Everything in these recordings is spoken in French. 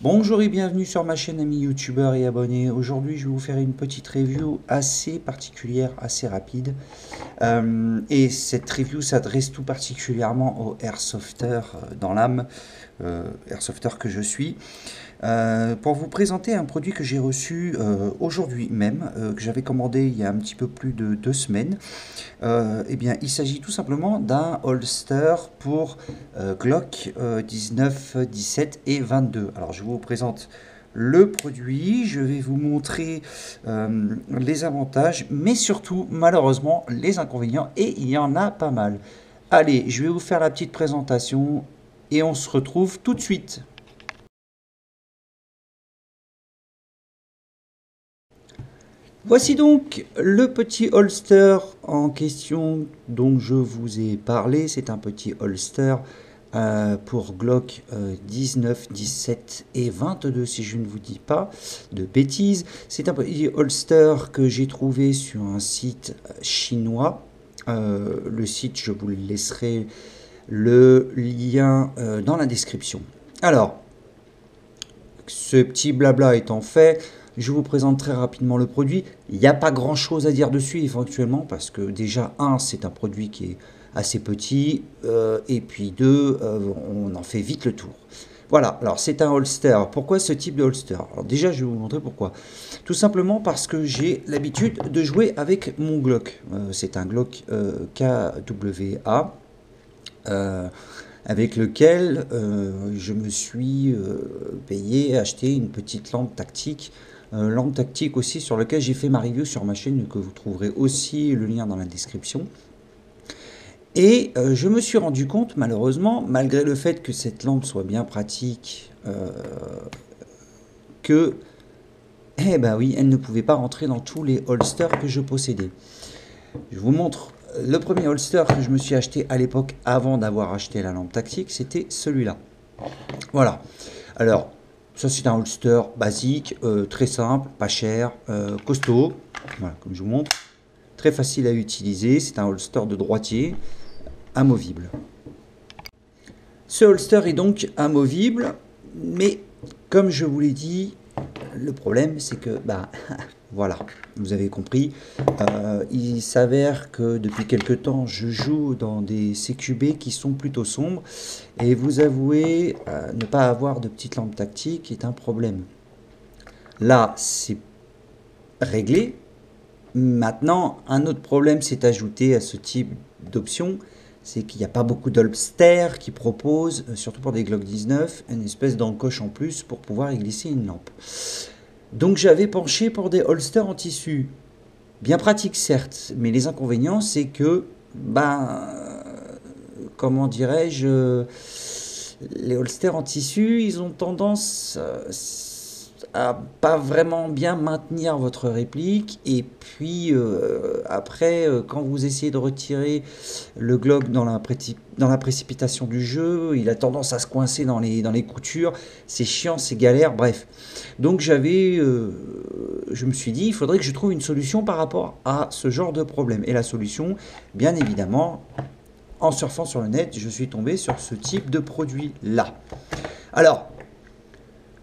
Bonjour et bienvenue sur ma chaîne amis youtubeurs et abonnés. Aujourd'hui je vais vous faire une petite review assez particulière, assez rapide. Et cette review s'adresse tout particulièrement aux airsofters dans l'âme, airsofter que je suis. Pour vous présenter un produit que j'ai reçu aujourd'hui même, que j'avais commandé il y a un petit peu plus de 2 semaines. Eh bien, il s'agit tout simplement d'un holster pour Glock 19, 17 et 22. Alors, je vous présente le produit, je vais vous montrer les avantages, mais surtout, malheureusement, les inconvénients, et il y en a pas mal. Allez, je vais vous faire la petite présentation et on se retrouve tout de suite. Voici donc le petit holster en question dont je vous ai parlé. C'est un petit holster pour Glock 19, 17 et 22 si je ne vous dis pas de bêtises. C'est un petit holster que j'ai trouvé sur un site chinois. Le site, je vous laisserai le lien dans la description. Alors, ce petit blabla étant fait, je vous présente très rapidement le produit. Il n'y a pas grand chose à dire dessus éventuellement parce que déjà, c'est un produit qui est assez petit et puis deux, on en fait vite le tour. Voilà, alors c'est un holster. Pourquoi ce type de holster? Alors déjà, je vais vous montrer pourquoi. Tout simplement parce que j'ai l'habitude de jouer avec mon Glock. C'est un Glock KWA. Avec lequel je me suis payé, acheté une petite lampe tactique aussi sur laquelle j'ai fait ma review sur ma chaîne, que vous trouverez aussi le lien dans la description. Et je me suis rendu compte, malheureusement, malgré le fait que cette lampe soit bien pratique, que, eh ben oui, elle ne pouvait pas rentrer dans tous les holsters que je possédais. Je vous montre le premier holster que je me suis acheté à l'époque avant d'avoir acheté la lampe tactique, c'était celui-là. Voilà. Alors, ça c'est un holster basique, très simple, pas cher, costaud. Voilà, comme je vous montre. Très facile à utiliser. C'est un holster de droitier, amovible. Ce holster est donc amovible, mais comme je vous l'ai dit, le problème c'est que, voilà, vous avez compris. Il s'avère que depuis quelque temps, je joue dans des CQB qui sont plutôt sombres. Et vous avouez, ne pas avoir de petite lampe tactique est un problème. Là, c'est réglé. Maintenant, un autre problème s'est ajouté à ce type d'option. C'est qu'il n'y a pas beaucoup d'holsters qui proposent, surtout pour des Glock 19, une espèce d'encoche en plus pour pouvoir y glisser une lampe. Donc j'avais penché pour des holsters en tissu. Bien pratique certes, mais les inconvénients c'est que, comment dirais-je, les holsters en tissu, ils ont tendance à pas vraiment bien maintenir votre réplique. Et puis après, quand vous essayez de retirer le Glock dans la précipitation du jeu, il a tendance à se coincer dans les coutures. C'est chiant, c'est galère, bref. Donc je me suis dit, il faudrait que je trouve une solution par rapport à ce genre de problème. Et la solution, bien évidemment, en surfant sur le net, je suis tombé sur ce type de produit-là. Alors,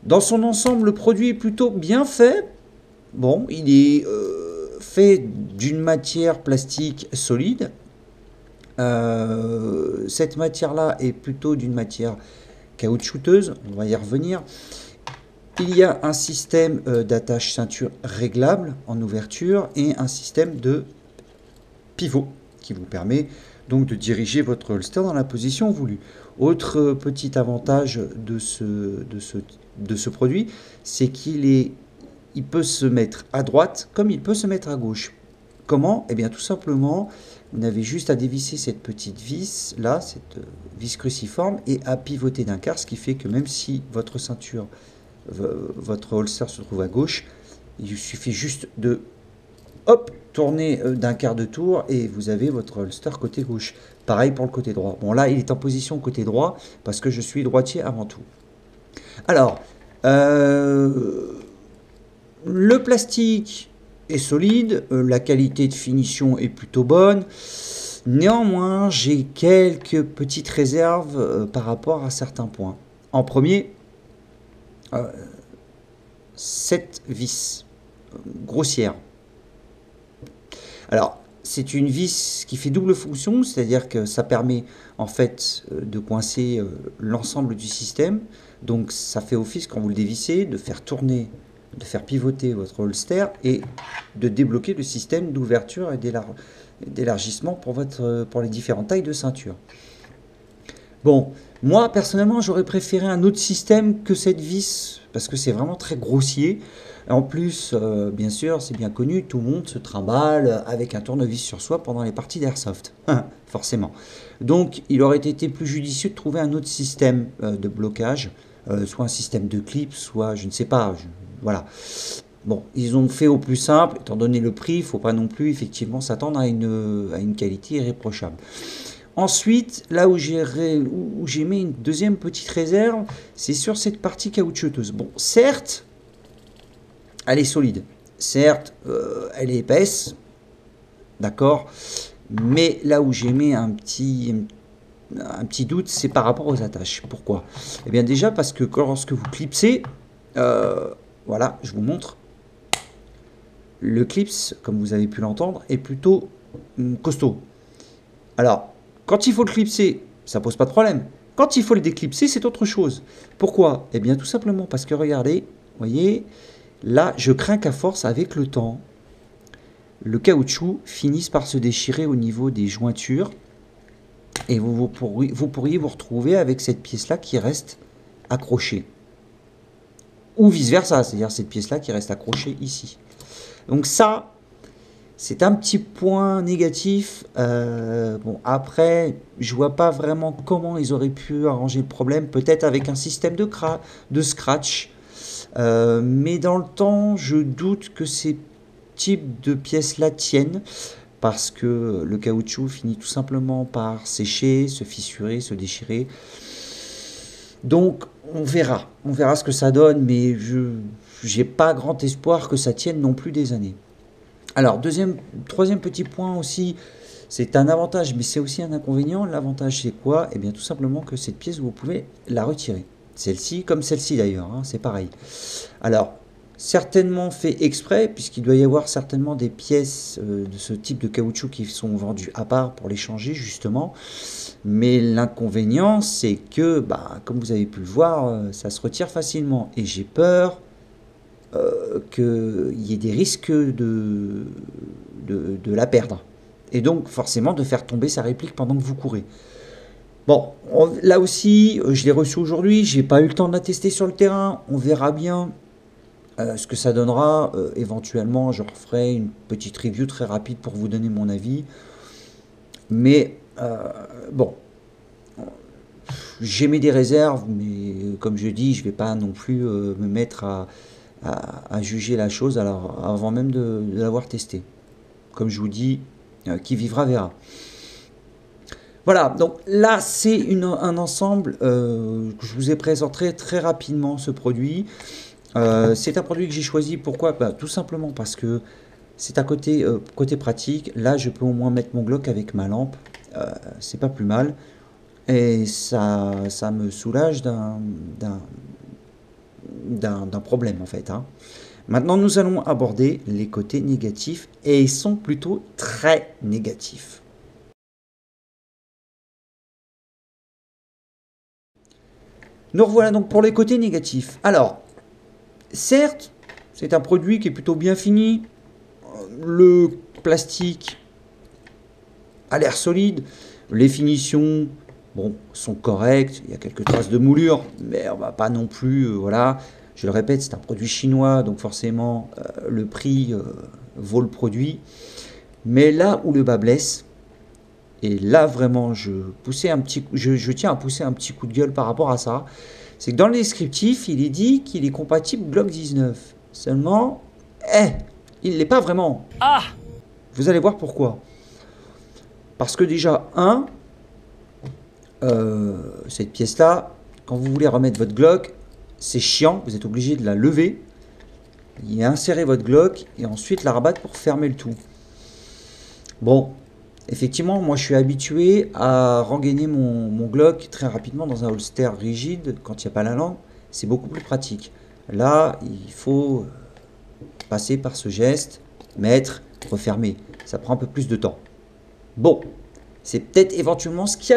dans son ensemble, le produit est plutôt bien fait. Bon, il est fait d'une matière plastique solide. Cette matière-là est plutôt d'une matière caoutchouteuse, on va y revenir. Il y a un système d'attache ceinture réglable en ouverture et un système de pivot qui vous permet donc de diriger votre holster dans la position voulue. Autre petit avantage de ce produit, c'est qu'il peut se mettre à droite comme il peut se mettre à gauche. Comment? Eh bien tout simplement, vous n'avez juste à dévisser cette petite vis là, cette vis cruciforme, et à pivoter d'un quart, ce qui fait que même si votre ceinture, votre holster se trouve à gauche, il suffit juste de hop, tourner d'un quart de tour et vous avez votre holster côté gauche. Pareil pour le côté droit. Bon là, il est en position côté droit parce que je suis droitier avant tout. Alors, le plastique est solide, la qualité de finition est plutôt bonne. Néanmoins, j'ai quelques petites réserves par rapport à certains points. En premier, cette vis grossière. Alors, c'est une vis qui fait double fonction, c'est-à-dire que ça permet en fait de coincer l'ensemble du système. Donc ça fait office quand vous le dévissez, de faire tourner, de faire pivoter votre holster et de débloquer le système d'ouverture et d'élargissement pour les différentes tailles de ceinture. Bon, moi personnellement j'aurais préféré un autre système que cette vis parce que c'est vraiment très grossier. En plus, bien sûr, c'est bien connu, tout le monde se trimballe avec un tournevis sur soi pendant les parties d'airsoft, forcément. Donc, il aurait été plus judicieux de trouver un autre système de blocage, soit un système de clip, soit je ne sais pas, voilà. Bon, ils ont fait au plus simple, étant donné le prix, il ne faut pas non plus effectivement s'attendre à une qualité irréprochable. Ensuite, là où j'ai mis une deuxième petite réserve, c'est sur cette partie caoutchouteuse. Bon, certes, elle est solide, certes, elle est épaisse, d'accord, mais là où j'ai mis un petit doute, c'est par rapport aux attaches. Pourquoi? Eh bien déjà parce que lorsque vous clipsez, voilà, je vous montre, le clips, comme vous avez pu l'entendre, est plutôt costaud. Alors, quand il faut le clipser, ça pose pas de problème. Quand il faut le déclipser, c'est autre chose. Pourquoi? Eh bien tout simplement parce que regardez, vous voyez, là, je crains qu'à force, avec le temps, le caoutchouc finisse par se déchirer au niveau des jointures et vous pourriez vous retrouver avec cette pièce-là qui reste accrochée. Ou vice-versa, c'est-à-dire cette pièce-là qui reste accrochée ici. Donc ça, c'est un petit point négatif. Bon, après, je vois pas vraiment comment ils auraient pu arranger le problème. Peut-être avec un système de scratch. Mais dans le temps, je doute que ces types de pièces-là tiennent. Parce que le caoutchouc finit tout simplement par sécher, se fissurer, se déchirer. Donc, on verra ce que ça donne. Mais je n'ai pas grand espoir que ça tienne non plus des années. Alors, troisième petit point aussi, c'est un avantage, mais c'est aussi un inconvénient. L'avantage, c'est quoi? Eh bien, tout simplement que cette pièce, vous pouvez la retirer. Celle-ci, comme celle-ci d'ailleurs, hein, c'est pareil. Alors, certainement fait exprès, puisqu'il doit y avoir certainement des pièces de ce type de caoutchouc qui sont vendues à part pour les changer, justement. Mais l'inconvénient, c'est que, comme vous avez pu le voir, ça se retire facilement. Et j'ai peur qu'il y ait des risques de la perdre. Et donc, forcément, de faire tomber sa réplique pendant que vous courez. Bon, là aussi, je l'ai reçu aujourd'hui. J'ai pas eu le temps de la tester sur le terrain. On verra bien ce que ça donnera. Éventuellement, je referai une petite review très rapide pour vous donner mon avis. Mais, bon, j'ai mis des réserves, mais comme je dis, je vais pas non plus me mettre à juger la chose avant même de l'avoir testé. Comme je vous dis, qui vivra verra. Voilà, donc là c'est un ensemble que je vous ai présenté très rapidement ce produit. C'est un produit que j'ai choisi, pourquoi? Tout simplement parce que c'est à côté pratique. Là je peux au moins mettre mon Glock avec ma lampe, c'est pas plus mal. Et ça me soulage d'un problème en fait. Hein. Maintenant, nous allons aborder les côtés négatifs et ils sont plutôt très négatifs. Nous revoilà donc pour les côtés négatifs. Alors, certes, c'est un produit qui est plutôt bien fini. Le plastique a l'air solide. Les finitions, bon, sont correctes. Il y a quelques traces de moulure, mais on va pas non plus, voilà. Je le répète, c'est un produit chinois, donc forcément, le prix vaut le produit. Mais là où le bas blesse, et là vraiment, je tiens à pousser un petit coup de gueule par rapport à ça, c'est que dans le descriptif, il est dit qu'il est compatible Glock 19. Seulement, il ne l'est pas vraiment. Ah! Vous allez voir pourquoi. Parce que déjà, cette pièce-là, quand vous voulez remettre votre Glock, c'est chiant, vous êtes obligé de la lever, y insérer votre Glock et ensuite la rabattre pour fermer le tout. Bon, effectivement, moi je suis habitué à rengainer mon Glock très rapidement dans un holster rigide quand il n'y a pas la langue, c'est beaucoup plus pratique. Là, il faut passer par ce geste, mettre, refermer. Ça prend un peu plus de temps. Bon, c'est peut-être éventuellement ce qu'il y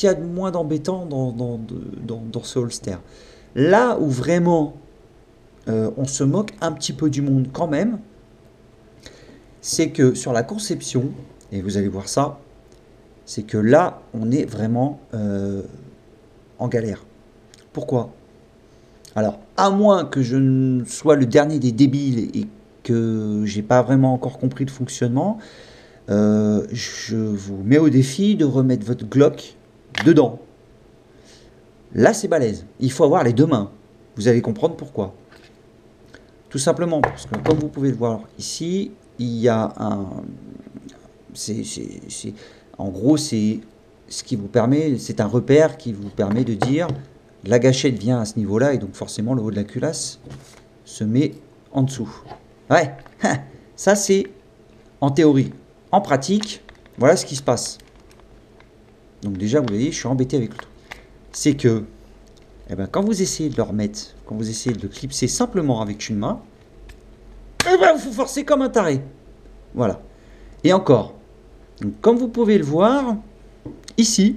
a de moins d'embêtant dans ce holster. Là où vraiment on se moque un petit peu du monde quand même, c'est que sur la conception, et vous allez voir ça, c'est que là, on est vraiment en galère. Pourquoi? Alors, à moins que je ne sois le dernier des débiles et que j'ai pas vraiment encore compris le fonctionnement, je vous mets au défi de remettre votre Glock dedans. Là, c'est balèze. Il faut avoir les deux mains. Vous allez comprendre pourquoi. Tout simplement parce que, comme vous pouvez le voir ici, il y a un... en gros, c'est ce qui vous permet, c'est un repère qui vous permet de dire la gâchette vient à ce niveau-là et donc forcément le haut de la culasse se met en dessous. Ouais, ça c'est en théorie. En pratique, voilà ce qui se passe. Donc déjà, vous voyez, je suis embêté avec le truc. C'est que, eh ben, quand vous essayez de le remettre, quand vous essayez de le clipser simplement avec une main, eh ben, vous forcez comme un taré. Voilà. Et encore, donc, comme vous pouvez le voir, ici,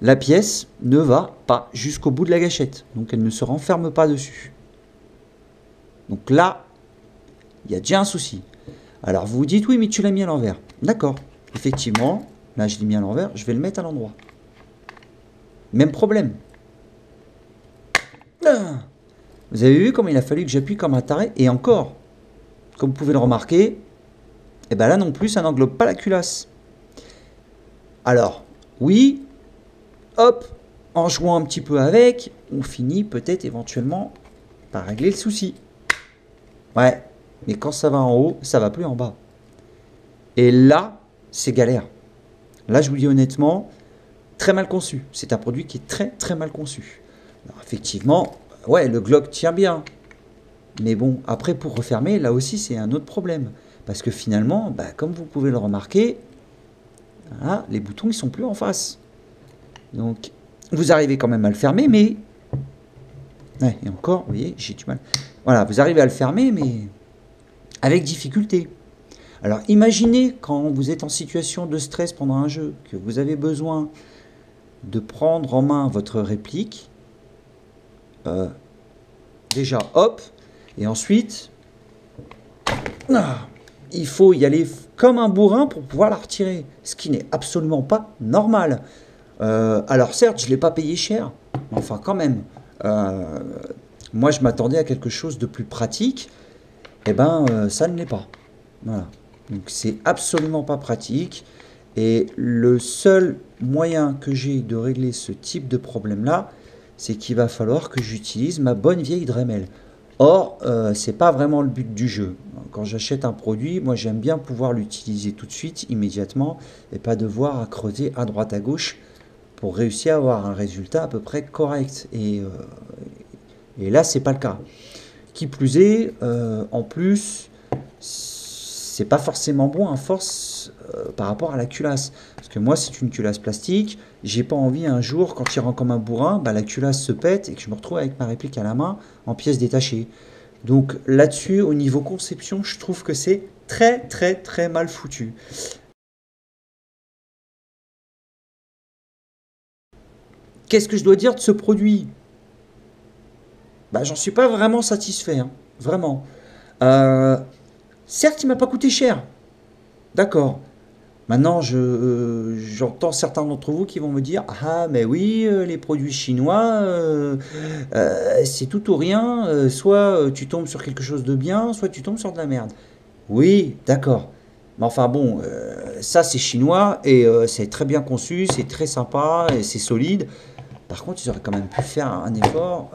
la pièce ne va pas jusqu'au bout de la gâchette. Donc elle ne se renferme pas dessus. Donc là, il y a déjà un souci. Alors vous vous dites, oui, mais tu l'as mis à l'envers. D'accord, effectivement, là je l'ai mis à l'envers, je vais le mettre à l'endroit. Même problème. Ah, vous avez vu comment il a fallu que j'appuie comme un taré. Et encore, comme vous pouvez le remarquer, et ben là non plus, ça n'englobe pas la culasse. Alors, oui, hop, en jouant un petit peu avec, on finit peut-être éventuellement par régler le souci. Ouais, mais quand ça va en haut, ça va plus en bas. Et là, c'est galère. Là, je vous dis honnêtement, très mal conçu. C'est un produit qui est très très mal conçu. Alors, effectivement, ouais, le Glock tient bien. Mais bon, après pour refermer, là aussi c'est un autre problème. Parce que finalement, bah, comme vous pouvez le remarquer, voilà, les boutons ils sont plus en face. Donc vous arrivez quand même à le fermer, mais... Ouais, et encore, vous voyez, j'ai du mal. Voilà, vous arrivez à le fermer, mais avec difficulté. Alors imaginez quand vous êtes en situation de stress pendant un jeu, que vous avez besoin de prendre en main votre réplique. Déjà, hop, et ensuite, il faut y aller comme un bourrin pour pouvoir la retirer, ce qui n'est absolument pas normal. Alors certes, je ne l'ai pas payé cher, mais enfin quand même. Moi, je m'attendais à quelque chose de plus pratique, et ben ça ne l'est pas. Voilà. Donc c'est absolument pas pratique, et le seul moyen que j'ai de régler ce type de problème-là, c'est qu'il va falloir que j'utilise ma bonne vieille Dremel. Or, c'est pas vraiment le but du jeu. Quand j'achète un produit, moi j'aime bien pouvoir l'utiliser tout de suite, immédiatement, et pas devoir à creuser à droite à gauche pour réussir à avoir un résultat à peu près correct. Et là, c'est pas le cas. Qui plus est, en plus, c'est pas forcément bon à force par rapport à la culasse. Parce que moi, c'est une culasse plastique. J'ai pas envie un jour, quand il rend comme un bourrin, bah, la culasse se pète et que je me retrouve avec ma réplique à la main en pièces détachées. Donc là-dessus, au niveau conception, je trouve que c'est très très très mal foutu. Qu'est-ce que je dois dire de ce produit? Bah, j'en suis pas vraiment satisfait, hein. Vraiment. Certes, il m'a pas coûté cher. D'accord. Maintenant, j'entends certains d'entre vous qui vont me dire, ah, mais oui, les produits chinois, c'est tout ou rien. Soit tu tombes sur quelque chose de bien, soit tu tombes sur de la merde. Oui, d'accord. Mais enfin bon, ça c'est chinois et c'est très bien conçu, c'est très sympa et c'est solide. Par contre, ils auraient quand même pu faire un effort.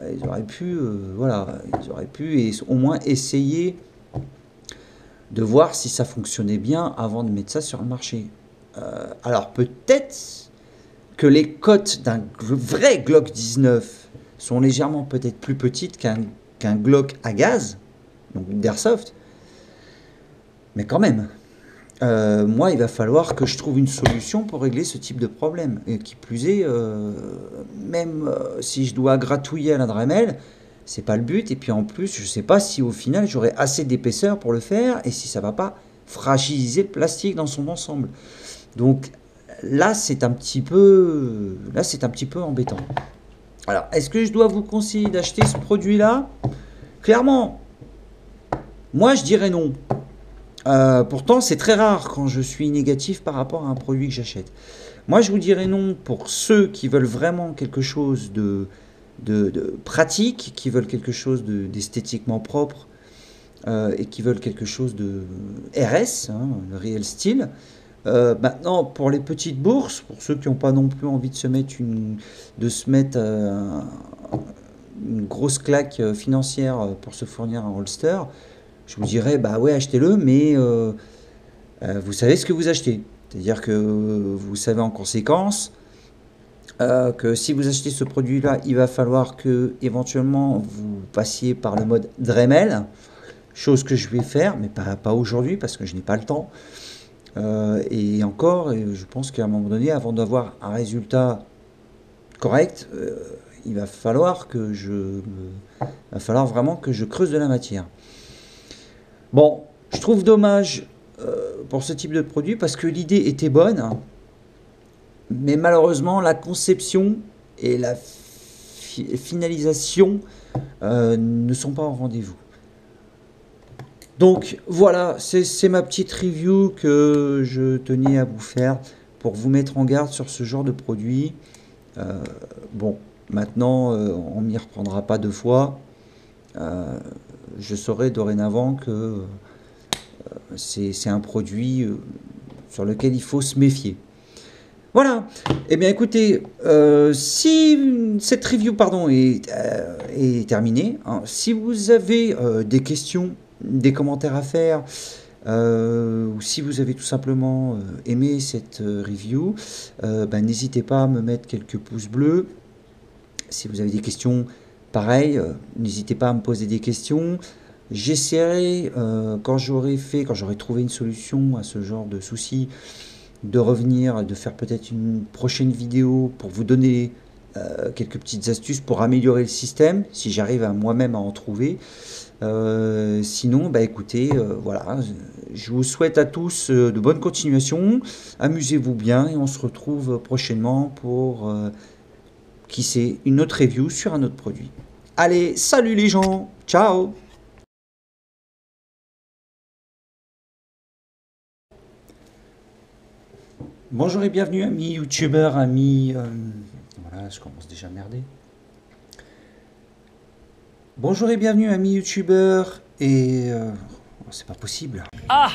Ils auraient pu, voilà, ils auraient pu au moins essayer de voir si ça fonctionnait bien avant de mettre ça sur le marché. Alors peut-être que les cotes d'un vrai Glock 19 sont légèrement peut-être plus petites qu'un Glock à gaz, donc d'airsoft, mais quand même. moi, il va falloir que je trouve une solution pour régler ce type de problème. Et qui plus est, même si je dois gratouiller à la Dremel, c'est pas le but. Et puis en plus, je sais pas si au final j'aurai assez d'épaisseur pour le faire et si ça va pas fragiliser le plastique dans son ensemble. Donc là, c'est un petit peu, embêtant. Alors, est-ce que je dois vous conseiller d'acheter ce produit-là? Clairement, moi, je dirais non. Pourtant, c'est très rare quand je suis négatif par rapport à un produit que j'achète. Moi, je vous dirais non pour ceux qui veulent vraiment quelque chose de pratique, qui veulent quelque chose d'esthétiquement propre et qui veulent quelque chose de RS, hein, le Real Steel. Maintenant, pour les petites bourses, pour ceux qui n'ont pas non plus envie de se mettre une grosse claque financière pour se fournir un holster, je vous dirais, bah ouais, achetez-le, mais vous savez ce que vous achetez. C'est-à-dire que vous savez en conséquence que si vous achetez ce produit-là, il va falloir que éventuellement vous passiez par le mode Dremel, chose que je vais faire, mais pas aujourd'hui parce que je n'ai pas le temps. Et encore, je pense qu'à un moment donné, avant d'avoir un résultat correct, il va falloir vraiment que je creuse de la matière. Bon, je trouve dommage pour ce type de produit parce que l'idée était bonne, hein, mais malheureusement la conception et la finalisation ne sont pas au rendez-vous. Donc voilà, c'est ma petite review que je tenais à vous faire pour vous mettre en garde sur ce genre de produit. Bon, maintenant on m'y reprendra pas deux fois. Je saurai dorénavant que c'est un produit sur lequel il faut se méfier. Voilà. Eh bien, écoutez, si cette review, est terminée, hein, si vous avez des questions, des commentaires à faire, ou si vous avez tout simplement aimé cette review, n'hésitez pas à me mettre quelques pouces bleus. Si vous avez des questions, pareil, n'hésitez pas à me poser des questions. J'essaierai, quand j'aurai trouvé une solution à ce genre de soucis, de revenir, de faire peut-être une prochaine vidéo pour vous donner quelques petites astuces pour améliorer le système, si j'arrive à moi-même à en trouver. Sinon, écoutez, voilà, je vous souhaite à tous de bonnes continuations, amusez-vous bien et on se retrouve prochainement pour, qui sait, une autre review sur un autre produit. Allez, salut les gens, ciao! Bonjour et bienvenue amis youtubeurs, amis... voilà, je commence déjà à merder. Bonjour et bienvenue amis youtubeurs et... c'est pas possible. Ah!